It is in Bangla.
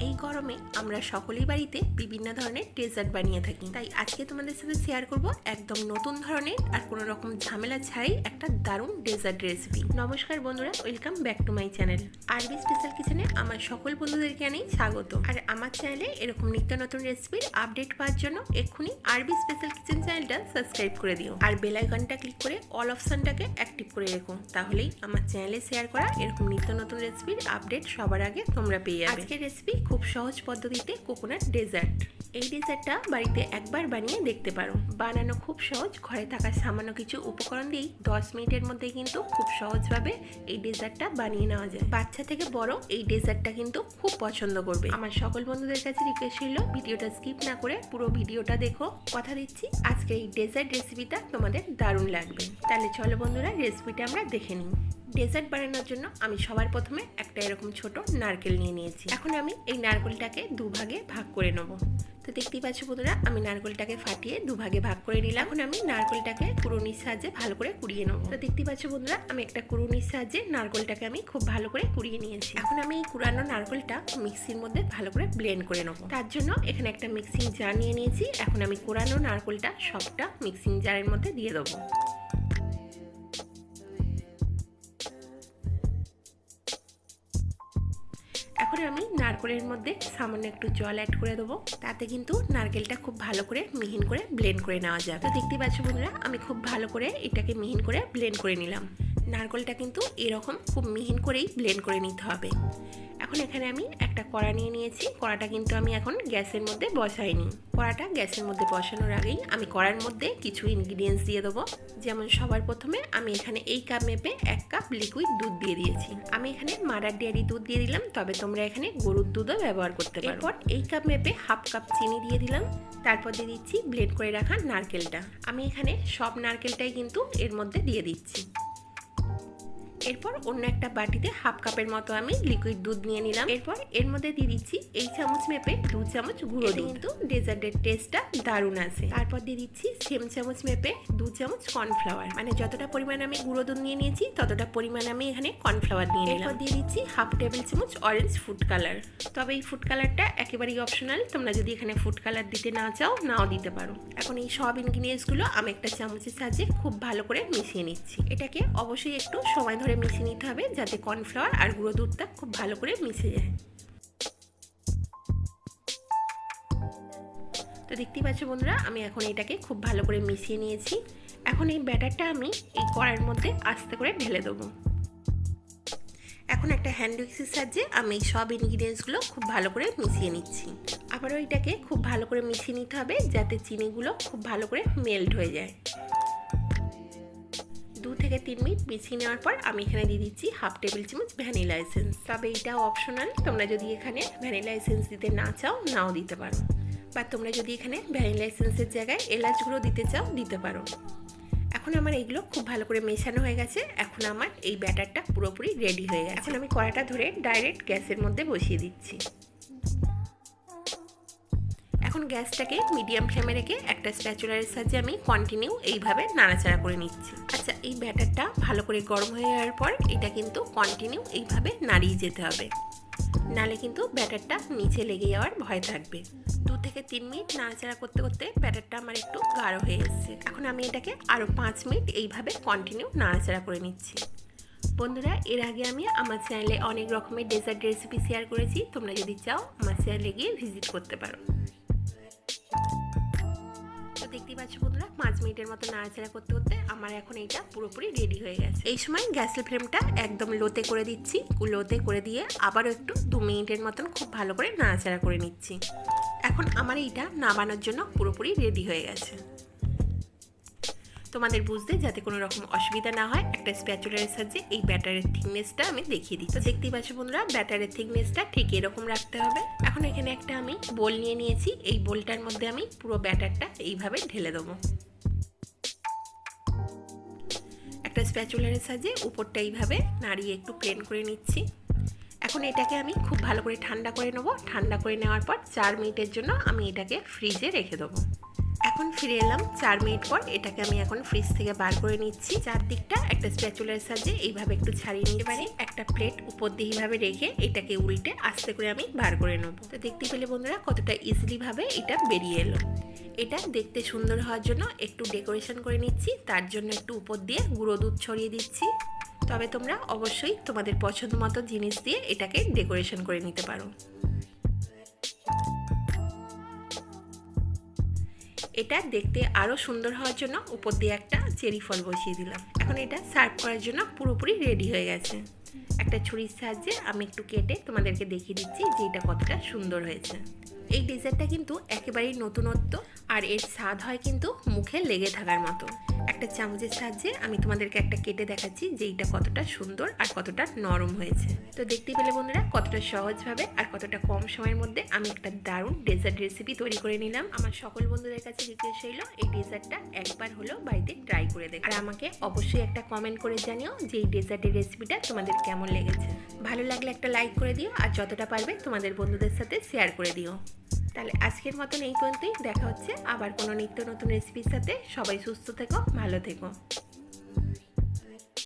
এই গরমে আমরা সকলেই বাড়িতে বিভিন্ন ধরনের ডেজার্ট বানিয়ে থাকি। তাই আজকে তোমাদের সাথে শেয়ার করব একদম নতুন ধরনের আর কোনো রকম ঝামেলা ছাড়াই একটা দারুণ ডেজার্ট রেসিপি। নমস্কার বন্ধুরা, welcome back to my channel আরবি স্পেশাল কিচেনে। আমার সকল বন্ধুদেরকে জানাই স্বাগত। আর আমার চ্যানেলে এরকম নিত্য নতুন রেসিপির আপডেট পাওয়ার জন্য এক্ষুনি আরবি স্পেশাল কিচেন চ্যানেলটা সাবস্ক্রাইব করে দিও আর বেল আইকনটা ক্লিক করে অল অপশনটাকে অ্যাক্টিভ করে রেখো। তাহলেই আমার চ্যানেলে শেয়ার করা এরকম নিত্য নতুন রেসিপির আপডেট সবার আগে তোমরা পেয়ে যাবে। আজকের রেসিপি খুব সহজ পদ্ধতিতে কোকোনাট ডেজার্ট। এই ডেজার্টটা বাড়িতে একবার বানিয়ে দেখতে পারো। বানানো খুব সহজ, ঘরে থাকা সামান্য কিছু উপকরণ দিয়েই 10 মিনিটের মধ্যে কিন্তু খুব সহজভাবে এই ডেজার্টটা বানিয়ে নেওয়া যায়। বাচ্চা থেকে বড় এই ডেজার্টটা কিন্তু খুব পছন্দ করবে। আমার সকল বন্ধুদের কাছে রিকোয়েস্ট ছিল ভিডিওটা স্কিপ না করে পুরো ভিডিওটা দেখো। কথা দিচ্ছি আজকে এই ডেজার্ট রেসিপিটা তোমাদের দারুণ লাগবে। তাহলে চলো বন্ধুরা, রেসিপিটা আমরা দেখে নিই। ডেজার্ট বানানোর জন্য আমি সবার প্রথমে একটা এরকম ছোট নারকেল নিয়ে নিয়েছি। এখন আমি এই নারকেলটাকে দুভাগে ভাগ করে নেব। তো দেখতেই পাচ্ছ বন্ধুরা, আমি নারকেলটাকে ফাটিয়ে দুভাগে ভাগ করে নিলাম। এখন আমি নারকেলটাকে কুড়ুনির সাহায্যে ভালো করে কুড়িয়ে নেব। তো দেখতেই পাচ্ছ বন্ধুরা, আমি একটা কুড়ুনির সাহায্যে নারকেলটাকে আমি খুব ভালো করে কুড়িয়ে নিয়েছি। এখন আমি এই কুড়ানো নারকেলটা মিক্সির মধ্যে ভালো করে ব্লেন্ড করে নেব। তার জন্য এখানে একটা মিক্সিং জার নিয়ে নিয়েছি। এখন আমি কুড়ানো নারকেলটা সবটা মিক্সিং জারের মধ্যে দিয়ে দেবো। এখন আমি নারকেলের মধ্যে সামান্য একটু জল অ্যাড করে দেবো। তাতে কিন্তু নারকেলটা খুব ভালো করে মিহিন করে ব্লেন্ড করে নেওয়া যাবে। তো দেখতে পাচ্ছ বন্ধুরা, আমি খুব ভালো করে এটাকে মিহিন করে ব্লেন্ড করে নিলাম। নারকেলটা কিন্তু এরকম খুব মিহিন করেই ব্লেন্ড করে নিতে হবে। এখন এখানে আমি একটা কড়া নিয়ে নিয়েছি। কড়াটা কিন্তু আমি এখন গ্যাসের মধ্যে বসাইনি। কড়াটা গ্যাসের মধ্যে বসানোর আগেই আমি কড়ার মধ্যে কিছু ইনগ্রিডিয়েন্টস দিয়ে দেবো। যেমন সবার প্রথমে আমি এখানে এই কাপ মেপে 1 কাপ লিকুইড দুধ দিয়ে দিয়েছি। আমি এখানে মাদার ডেয়ারি দুধ দিয়ে দিলাম, তবে তোমরা এখানে গরুর দুধও ব্যবহার করতে পারো। এরপর এই কাপ মেপে 1/2 কাপ চিনি দিয়ে দিলাম। তারপর দিয়ে দিচ্ছি ব্লেন্ড করে রাখা নারকেলটা। আমি এখানে সব নারকেলটাই কিন্তু এর মধ্যে দিয়ে দিচ্ছি। এরপর অন্য একটা বাটিতে 1/2 কাপের মতো আমি লিকুইড দুধ নিয়ে নিলাম। এরপর এর মধ্যে দিয়ে দিচ্ছি এই চামচ মেপে 2 চামচ গুঁড়ো দুধ। কিন্তু ডেজার্টের টেস্টটা দারুণ আসে। তারপর দিয়ে দিচ্ছি সেম চামচ মেপে 2 চামচ কর্নফ্লাওয়ার। মানে যতটা পরিমাণ আমি গুঁড়ো দুধ নিয়ে নিয়েছি ততটা পরিমাণ আমি এখানে কর্নফ্লাওয়ার নিয়ে নিলাম। এরপর দিয়ে দিচ্ছি 1/2 টেবিল চামচ অরেঞ্জ ফুড কালার। তবে এই ফুড কালারটা একেবারেই অপশনাল, তোমরা যদি এখানে ফুড কালার দিতে না চাও নাও দিতে পারো। এখন এই সব ইনগ্রিডিয়েন্টসগুলো আমি একটা চামচের সাহায্যে খুব ভালো করে মিশিয়ে নিচ্ছি। এটাকে অবশ্যই একটু সময় ধরে মিশিয়ে নিতে হবে যাতে কর্নফ্লাওয়ার আর গুঁড়ো দুধটা খুব ভালো করে মিশে যায়। তো দেখতেই পাচ্ছ বন্ধুরা, আমি এখন এটাকে খুব ভালো করে মিশিয়ে নিয়েছি। এখন এই ব্যাটারটা আমি এই কড়াইয়ের মধ্যে আস্তে করে ঢেলে দেবো। এখন একটা হ্যান্ড উইক্সের সাহায্যে আমি সব ইনগ্রিডিয়েন্টসগুলো খুব ভালো করে মিশিয়ে নিচ্ছি। আবারও এটাকে খুব ভালো করে মিশিয়ে নিতে হবে যাতে চিনিগুলো খুব ভালো করে মেল্ট হয়ে যায়। 2 থেকে 3 মিনিট মিশিয়ে নেওয়ার পর আমি এখানে দিয়ে দিচ্ছি 1/2 টেবিল চামচ ভ্যানিলা এসেন্স। তবে এটাও অপশনাল, তোমরা যদি এখানে ভ্যানিলা এসেন্স দিতে না চাও নাও দিতে পারো, বা তোমরা যদি এখানে ভ্যানিলা এসেন্সের জায়গায় এলাচ গুঁড়ো দিতে চাও দিতে পারো। এখন আমার এইগুলো খুব ভালো করে মেশানো হয়ে গেছে। এখন আমার এই ব্যাটারটা পুরোপুরি রেডি হয়ে গেছে। এখন আমি কড়াটা ধরে ডাইরেক্ট গ্যাসের মধ্যে বসিয়ে দিচ্ছি। এখন গ্যাসটাকে মিডিয়াম ফ্লেমে রেখে একটা স্প্যাচুলারের সাহায্যে আমি কন্টিনিউ এইভাবে নাড়াচাড়া করে নিচ্ছি। আচ্ছা, এই ব্যাটারটা ভালো করে গরম হয়ে যাওয়ার পর এটা কিন্তু কন্টিনিউ এইভাবে নাড়িয়ে যেতে হবে, নালে কিন্তু ব্যাটারটা নিচে লেগে যাওয়ার ভয় থাকবে। 2 থেকে 3 মিনিট নাড়াচাড়া করতে করতে ব্যাটারটা আমার একটু গাঢ় হয়ে এসেছে। এখন আমি এটাকে আরও 5 মিনিট এইভাবে কন্টিনিউ নাড়াচাড়া করে নিচ্ছি। বন্ধুরা, এর আগে আমি আমার চ্যানেলে অনেক রকমের ডেজার্ট রেসিপি শেয়ার করেছি, তোমরা যদি চাও আমার চ্যানেলে গিয়ে ভিজিট করতে পারো। তো দেখতেই পাচ্ছ বন্ধুরা, 5 মিনিটের মতো নাড়াচাড়া করতে করতে আমার এখন এটা পুরোপুরি রেডি হয়ে গেছে। এই সময় গ্যাসের ফ্লেমটা একদম লোতে করে দিচ্ছি। লোতে করে দিয়ে আবারও একটু 2 মিনিটের মতন খুব ভালো করে নাড়াচাড়া করে নিচ্ছি। এখন আমার এইটা নামানোর জন্য পুরোপুরি রেডি হয়ে গেছে। তোমাদের বুঝতে যাতে কোনো রকম অসুবিধা না হয় একটা স্প্যাচুলারের সাহায্যে এই ব্যাটারের থিকনেসটা আমি দেখিয়ে দিই। তো দেখতেই পাচ্ছ বন্ধুরা, ব্যাটারের থিকনেসটা ঠিক এরকম রাখতে হবে। এখন এখানে একটা আমি বোল নিয়ে নিয়েছি। এই বোলটার মধ্যে আমি পুরো ব্যাটারটা এইভাবে ঢেলে দেবো। একটা স্প্যাচুলারের সাহায্যে উপরটা এইভাবে নাড়িয়ে একটু প্লেন করে নিচ্ছি। এখন এটাকে আমি খুব ভালো করে ঠান্ডা করে নেবো। ঠান্ডা করে নেওয়ার পর 4 মিনিটের জন্য আমি এটাকে ফ্রিজে রেখে দেবো। এখন ফিরে এলাম 4 মিনিট পর। এটাকে আমি এখন ফ্রিজ থেকে বার করে নিচ্ছি। চারদিকটা একটা স্প্যাচুলার সাহায্যে এইভাবে একটু ছাড়িয়ে নিতে পারি। একটা প্লেট উপর দিয়ে এইভাবে রেখে এটাকে উল্টে আস্তে করে আমি বার করে নেব। তো দেখতে পেলে বন্ধুরা কতটা ইজিলি ভাবে এটা বেরিয়ে এলো। এটা দেখতে সুন্দর হওয়ার জন্য একটু ডেকোরেশন করে নিচ্ছি। তার জন্য একটু উপর দিয়ে গুঁড়ো দুধ ছড়িয়ে দিচ্ছি। তবে তোমরা অবশ্যই তোমাদের পছন্দ মতো জিনিস দিয়ে এটাকে ডেকোরেশন করে নিতে পারো। এটা দেখতে আরো সুন্দর হওয়ার জন্য উপর দিয়ে একটা চেরি ফল বসিয়ে দিলাম। এখন এটা সার্ভ করার জন্য পুরোপুরি রেডি হয়ে গেছে। একটা ছুরির সাহায্যে আমি একটু কেটে তোমাদেরকে দেখিয়ে দিচ্ছি যে এটা কতটা সুন্দর হয়েছে। এই ডেজার্টটা কিন্তু একেবারেই নতুনত্ব, আর এর স্বাদ হয় কিন্তু মুখে লেগে থাকার মতো। একটা চামচের সাহায্যে আমি তোমাদেরকে একটা কেটে দেখাচ্ছি যে এটা কতটা সুন্দর আর কতটা নরম হয়েছে। তো দেখতে পেলে বন্ধুরা কতটা সহজভাবে আর কতটা কম সময়ের মধ্যে আমি একটা দারুণ ডেজার্ট রেসিপি তৈরি করে নিলাম। আমার সকল বন্ধুদের কাছে রিকোয়েস্ট হইল এই ডেজার্টটা একবার হলেও বাড়িতে ট্রাই করে দেখো। আর আমাকে অবশ্যই একটা কমেন্ট করে জানিও যে এই ডেজার্টের রেসিপিটা তোমাদের কেমন লেগেছে। ভালো লাগলে একটা লাইক করে দিও, আর যতটা পারবে তোমাদের বন্ধুদের সাথে শেয়ার করে দিও। তাহলে আজকের মতন এই পর্যন্তই। দেখা হচ্ছে আবার কোনো নিত্য নতুন রেসিপির সাথে। সবাই সুস্থ থেকো, ভালো থেকো।